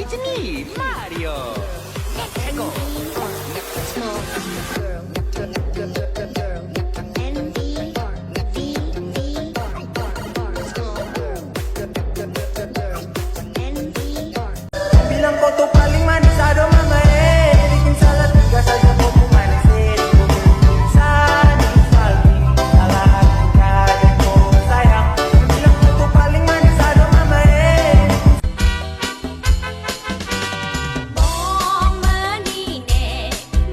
It's me, Mario. Let's go. Bilang kau tuh paling manis, aduh mama bikin salah tiga saja kau tuh manis kau bisa salmi salah hati kadang kau sayang. Bilang kau tuh paling manis, aduh mama បងមើលនេះណែ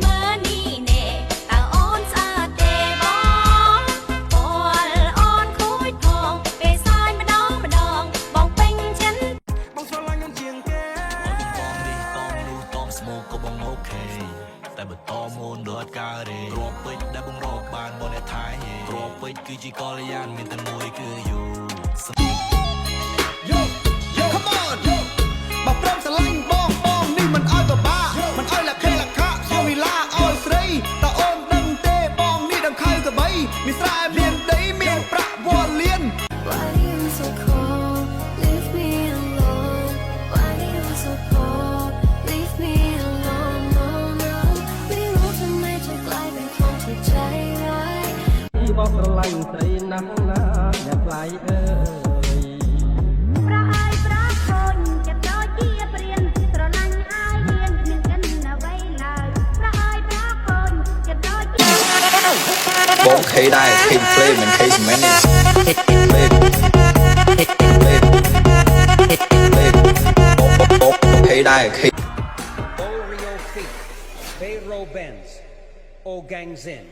មើលនេះណែតើអូនស្អាតទេបងពលអូនខូចផងពេលសើចម្ដងបងពេញចិត្ត បងស្រឡាញ់អូនជាងគេ បងនេះតមនោះតមស្មោកក៏បងអូខេតែបើតមអូនដូចកើទេគ្រាប់ពេជ្រដែលបងរកបានបងអ្នកថៃគ្រាប់ពេជ្រគឺជាកល្យានមានតែមួយគឺយូ Come on បើព្រមស្រឡាញ់បងនេះមិនអោយបបាមិនអោយលក្ខលក្ខៈអោយវិឡាអោយស្រីតើអូនដឹងទេបងនេះដឹងខៅកបីមានស្រែមានដីមានប្រាក់វល់លៀន Why you so cold? Leave me alone. Why you so cold? Leave me alone. No, no. ไม่รู้ทำไมเธอกลายเป็นคนที่ใจร้าย ที่บอกស្រឡាញ់ស្រីណាស់ណាอย่าไกลเอ้ย ប្រអើយប្រកូនចិត្តដូចជាព្រៀនស្រឡាញ់ហើយមាននឹងកិនអ្វីឡើយប្រអើយប្រកូនចិត្តដូចជា បងខេដែរខេផ្លេមិនខេសមែនទេផ្លេបងខេដែរខេ Oreo Feet, Bayro Benz, O Gangs In.